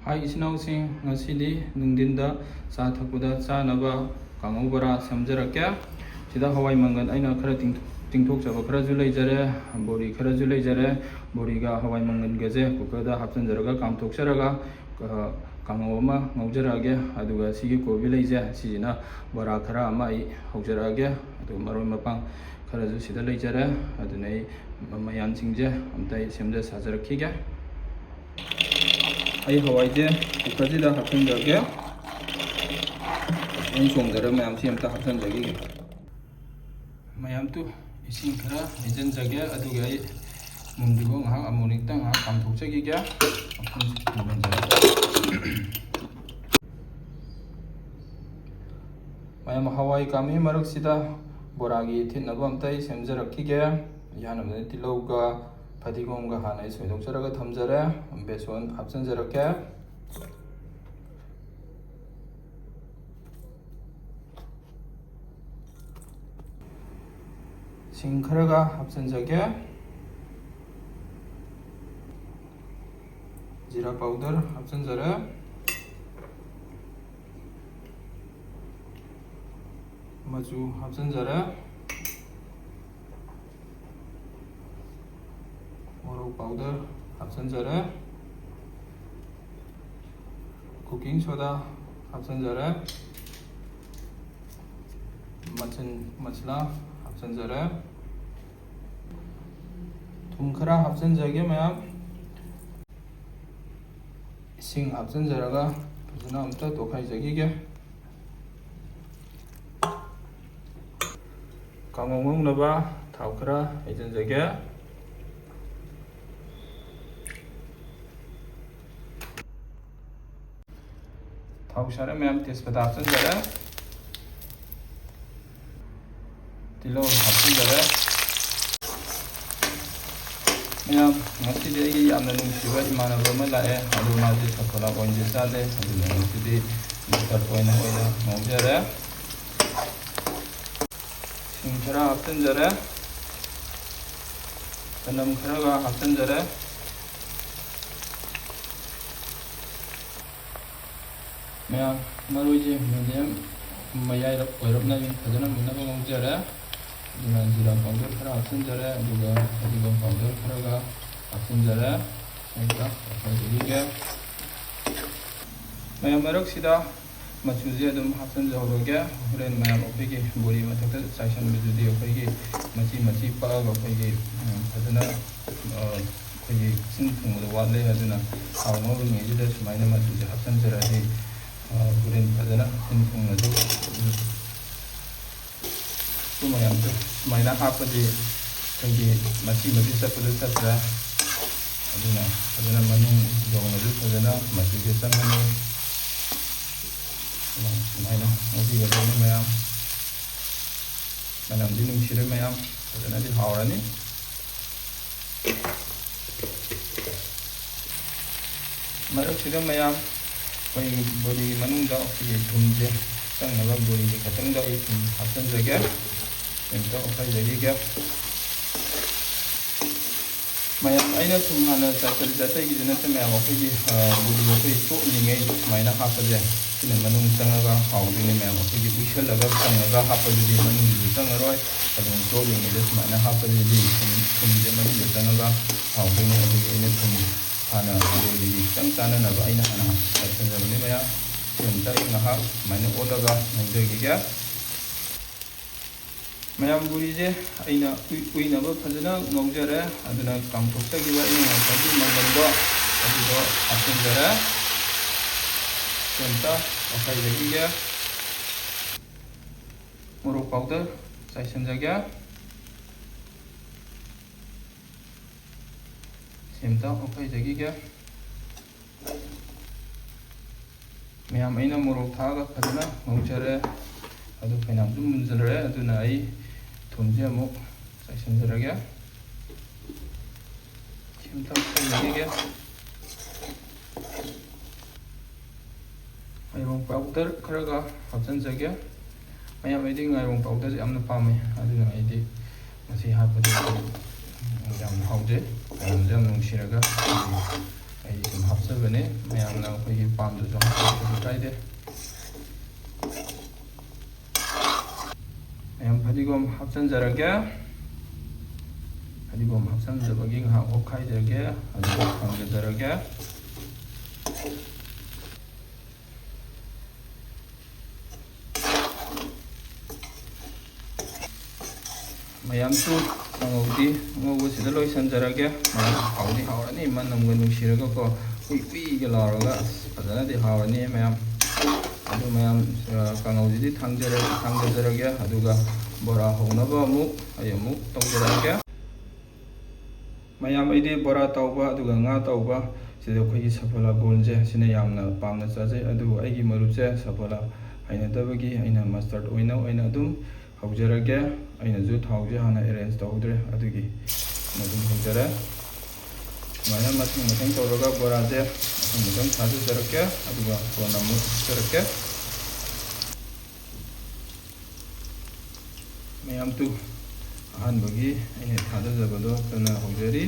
Hai isinausing ngasidi nungdinda cha thakpuda chanaba kangau bara samjarake sida hawai mangan aina khara tingthokjaba kharaju leijare bori kharaju leijare boriga hawai mangan gaje kukarda hapsanjaraga kamthoksaraga kangau ama ngaujarage aduga sigi kobi leije sijina bara khara ama ai haujarage adu maroi mapang kharaju sida leijare adunai mayanjingje amtai semja sajarakhiga ai hawaije kukarjida hapsanjage ai somjara mayam si amta hapsanjage mayam tu ising khara hijanjage aduga ai mumdibo ngahak amonikta ngahak kamthokjage mayam hawai kami maraksida boragi thitnaba amtai semjarakhige yanamne tilauga 파디곰과 하나의 소독자라가 탐자래 배손 합선자렇게 싱크라가 합선자게 지라 파우더 합선자래 마주 합선자래 powder 합선자래 cooking soda 합선자래 मसला 합선자래 थुम खरा 합선자게 ma'am इसिंग 합선자라가 फजना अमता तोखाइजगिगे कांगौंगनबा थाव खरा हैजनजगे थाउसारे ma'am तेजपत्ता हapsanjare तिलो hapsanjare ma'am ngasi de yamna nungsiba imanaba ma lae adu maji thakala oinje chale adu ngasi de tar oina ngojare singkhara hapsanjare tanam kharaga hapsanjare मैम मरुजे medium मयाई ओरबना फजना मुनबा ngौजरे दुना जिरा पाउडर खरा हapsanjare दुगा फदिगम पाउडर खरागा hapsanjare एका फदिगे मैम मरक्सिदा मचुजे अदुम hapsanjahoroge होरेन मैम अखैगे बोरी मथकता चाइसन बिजुदि अखैगे मची पागा अखैगे फजना अखैगे सिन थुंगदा वाले अदुना हावनो रुमेजिदा सुमाइना मचुजे hapsanjare गुरेन फजना सिंथुंगदु सुमायामदु सुमाइना हापदि खैगे मची चपदु चत्रा अदुना फजना मनुंग जौनदु फजना मचुगे चंगने सुमाइना मजिगदु मयाम मनमदि नुंसिरे मयाम फजना दि हावरानि मरक्सिदा मयाम बोरी मनुंगदा अखैगे थुमजे चंगनबा बोरीगे खतंगदा आई थुम hapsanjage एमता अखैजगिगे मैम आइना थुम हाना चाचल जातैगी जनते मैम अखैगे बोरी अखै तोलिङै सुमाइना हापजे सिन मनुंग चंगगा हाउदिने मैम अखैगे उइसलगा चंगगा हापजुदि मनुंगजु चंगरoi अदुम तोलिङैदे सुमाइना हापजुदि थुमजे मनुंग चंगगा हाउदिने अदुगे आइना थुम हाना बोरी खितंग चाननबा आइना हाना hapsanjabane मैम सेमता ngahak maina odaga ngaujagiga मैम बोरीजे आइना उइनबा फजना ngौजरे अदुना kamthoksagiba आइना ngaujagi manganbo adugo hapsanjare सेमता अखैजगिga morok powder chaisanjage सेमता अखैजगिga मैम आइना मोरक थागा फजना ngौजरे अदु फैनामदु मुंजरे अदुना आई थुमजे अमुक चाइसनजरगे सेमता अखैजगिगे ngaiwong powder kharaga hapsanjage ma'am आइदि ngaiwong powder yamna pame aduna aidi masi hapadi yam haude yam nungshiraga ai ꯍꯥꯞꯆꯕꯅꯤ ꯃꯌꯥꯝꯅ ꯑꯩꯈꯣꯏꯒꯤ ꯄꯥꯝꯗꯁꯨ ꯍꯥꯞꯄꯁꯨ ꯀꯥꯏꯗꯦ ꯃꯌꯥꯝ ꯐꯗꯤꯒꯣꯝ ꯍꯥꯞꯆꯤꯟꯖꯔꯒꯦ ꯐꯗꯤꯒꯣꯝ ꯍꯥꯞꯆꯤꯟꯖꯕꯒꯤ ꯉꯥꯏꯍꯥꯛ ꯑꯣꯠꯈꯥꯏꯖꯔꯒꯦ ꯑꯗꯨꯒ ꯊꯝꯖꯔꯒꯦ ꯃꯌꯥꯝꯁꯨ ꯀꯥꯡꯉꯧꯗꯤ ꯉꯧꯕꯁꯤꯗ ꯂꯣꯏꯁꯤꯟꯖꯔꯒꯦ ꯃꯌꯥꯝ ꯍꯥꯎꯗꯤ ꯍꯥꯎꯔꯅꯤ ꯃꯅꯝꯒ ꯅꯨꯡꯁꯤꯔꯒꯀꯣ ꯎꯏꯒ ꯂꯥꯎꯔꯒ ꯐꯖꯅꯗꯤ ꯍꯥꯎꯔꯅꯤ ꯃꯌꯥꯝ ꯑꯗꯨ ꯃꯌꯥꯝ ꯀꯥꯡꯉꯧꯁꯤꯗꯤ ꯊꯥꯡꯖꯔꯒꯦ ꯑꯗꯨꯒ ꯕꯣꯔꯥ ꯍꯧꯅꯕ ꯑꯩ ꯑꯃꯨꯛ ꯇꯧꯖꯔꯛꯑꯒꯦ ꯃꯌꯥꯝ ꯑꯩꯗꯤ ꯕꯣꯔꯥ ꯇꯧꯕ ꯑꯗꯨꯒ ꯉꯥ ꯇꯧꯕ ꯁꯤꯗ ꯑꯩꯈꯣꯏꯒꯤ ꯁꯐꯣꯂꯥ ꯕꯣꯜꯁꯦ ꯁꯤꯅ ꯌꯥꯝꯅ ꯄꯥꯝꯅ ꯆꯥꯖꯩ ꯑꯗꯨꯕꯨ ꯑꯩꯒꯤ ꯃꯔꯨꯞꯁꯦ ꯁꯐꯣꯂꯥ ꯍꯩꯅꯗꯕꯒꯤ ꯑꯩꯅ ꯃꯁꯇꯔꯠ ꯑꯣꯏꯅ ꯑꯗꯨꯝ ꯍꯧꯖꯔꯒꯦ ꯑꯩꯅꯁꯨ ꯊꯥꯎꯁꯦ ꯍꯥꯟꯅ ꯑꯦꯔꯦꯟꯖ ꯇꯧꯍꯧꯗ꯭ꯔꯦ ꯑꯗꯨꯒꯤ ꯑꯗꯨꯝ ꯍꯧꯖꯔꯦ ꯁꯨꯃꯥꯏꯅ ꯃꯊꯪ ꯇꯧꯔꯒ ꯕꯣꯔꯥꯁꯦ ꯃꯊꯪ ꯊꯥꯖꯔꯛꯀꯦ ꯑꯗꯨꯒ ꯀꯣꯟꯅ ꯑꯃꯨꯛ ꯍꯥꯞꯆꯔꯛꯀꯦ ꯃꯌꯥꯝꯇꯨ ꯑꯍꯥꯟꯕꯒꯤ ꯑꯩꯅ ꯊꯥꯗꯖꯕꯗꯣ ꯀꯟꯅ ꯍꯧꯖꯔꯤ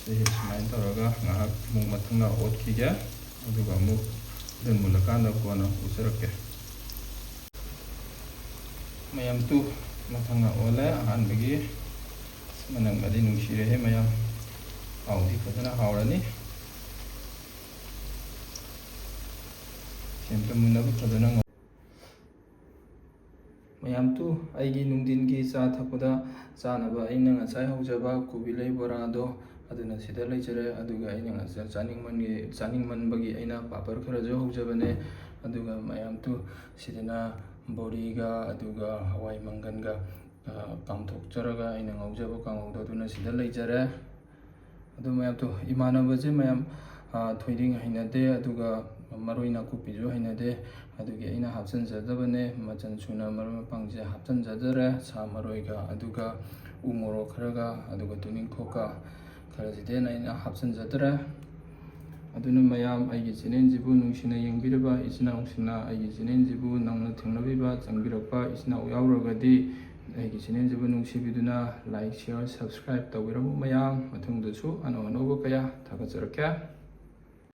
ꯁꯤꯁꯦ ꯁꯨꯃꯥꯏꯅ ꯇꯧꯔꯒ ꯉꯥꯏꯍꯥꯛ ꯑꯃꯨꯛ ꯃꯊꯪꯗ ꯑꯣꯠꯈꯤꯒꯦ ꯑꯗꯨꯒ ꯑꯃꯨꯛ ꯍꯣꯔꯦꯟ ꯃꯨꯜꯂꯀꯥꯟꯗ ꯀꯣꯟꯅ ꯎꯠꯆꯔꯛꯀꯦ ꯃꯌꯥꯝꯇꯨ ꯃꯊꯪꯗ ꯑꯣꯜꯂꯦ ꯑꯍꯥꯟꯕꯒꯤ ꯃꯅꯝꯒꯗꯤ ꯅꯨꯡꯁꯤꯔꯦꯍꯦ ꯃꯌꯥꯝ ꯍꯥꯎꯗꯤ ꯐꯖꯅ ꯍꯥꯎꯔꯅꯤ ꯁꯦꯝꯇ ꯃꯨꯟꯅꯕ ꯐꯖꯅ ꯃꯌꯥꯝꯇꯨ ꯑꯩꯒꯤ ꯅꯨꯡꯊꯤꯟꯒꯤ ꯆꯥ ꯊꯛꯄꯗ ꯆꯥꯅꯕ ꯑꯩꯅ ꯉꯁꯥꯏ ꯍꯧꯖꯕ ꯀꯣꯕꯤꯂꯩ ꯕꯣꯔꯥꯗꯣ ꯑꯗꯨꯅ ꯁꯤꯗ ꯂꯩꯖꯔꯦ ꯑꯗꯨꯒ ꯑꯩꯅ ꯉꯁꯥꯏ ꯆꯥꯅꯤꯡꯃꯟꯕꯒꯤ ꯑꯩꯅ ꯄꯥꯄꯔ ꯈꯔꯁꯨ ꯍꯧꯖꯕꯅꯦ ꯑꯗꯨꯒ ꯃꯌꯥꯝꯇꯨ ꯁꯤꯗꯅ ꯕꯣꯔꯤꯒ ꯑꯗꯨꯒ ꯍꯋꯥꯏ ꯃꯪꯒꯟꯒ ꯀꯥꯝꯊꯣꯛꯆꯔꯒ ꯑꯩꯅ ꯉꯧꯖꯕ ꯀꯥꯡꯉꯧꯗꯣ ꯑꯗꯨꯅ ꯁꯤꯗ ꯂꯩꯖꯔꯦ ꯑꯗꯨ ꯃꯌꯥꯝꯇꯨ ꯏꯃꯥꯟꯅꯕꯁꯦ ꯃꯌꯥꯝ ꯊꯣꯏꯗꯤꯡ ꯍꯩꯅꯗꯦ ꯑꯗꯨꯒ ꯃꯔꯣꯏ ꯅꯥꯀꯨꯞꯄꯤꯁꯨ ꯍꯩꯅꯗꯦ ꯑꯗꯨꯒꯤ ꯑꯩꯅ ꯍꯥꯞꯆꯤꯟꯖꯗꯕꯅꯦ ꯃꯆꯜ ꯁꯨꯅ ꯃꯔꯣꯏ ꯃꯄꯥꯡꯁꯦ ꯍꯥꯞꯆꯤꯟꯖꯗꯔꯦ ꯁꯥ ꯃꯔꯣꯏꯒ ꯑꯗꯨꯒ ꯎ ꯃꯣꯔꯣꯛ ꯈꯔꯒ ꯑꯗꯨꯒ ꯇꯨꯅꯤꯡꯈꯣꯛꯀ ꯈꯔꯁꯤꯗꯩꯅ ꯑꯩꯅ ꯍꯥꯞꯆꯤꯟꯖꯗ꯭ꯔꯦ ꯑꯗꯨꯅ ꯃꯌꯥꯝ ꯑꯩꯒꯤ ꯆꯦꯅꯦꯜꯁꯤꯕꯨ ꯅꯨꯡꯁꯤꯅ ꯌꯦꯡꯕꯤꯔꯕ ꯏꯆꯤꯟ ꯏꯅꯥꯎꯁꯤꯡꯅ ꯑꯩꯒꯤ ꯆꯦꯅꯦꯜꯁꯤꯕꯨ ꯅꯧꯅ ꯊꯦꯡꯅꯕꯤꯕ ꯆꯪꯕꯤꯔꯛꯄ ꯏꯆꯤꯟ ꯏꯅꯥꯎ ꯌꯥꯎꯔꯒꯗꯤ ꯑꯩꯒꯤ ꯆꯦꯅꯦꯜꯁꯤꯕꯨ ꯅꯨꯡꯁꯤꯕꯤꯗꯨꯅ ꯂꯥꯏꯛ ꯁꯤꯌꯔ ꯁꯕꯁꯀ꯭ꯔꯥꯏꯕ ꯇꯧꯕꯤꯔꯝꯃꯨ ꯃꯌꯥꯝ ꯃꯇꯨꯡꯗꯁꯨ ꯑꯅꯧ ꯑꯅꯧꯕ ꯀꯌꯥ ꯊꯥꯒꯠꯆꯔꯛꯀꯦ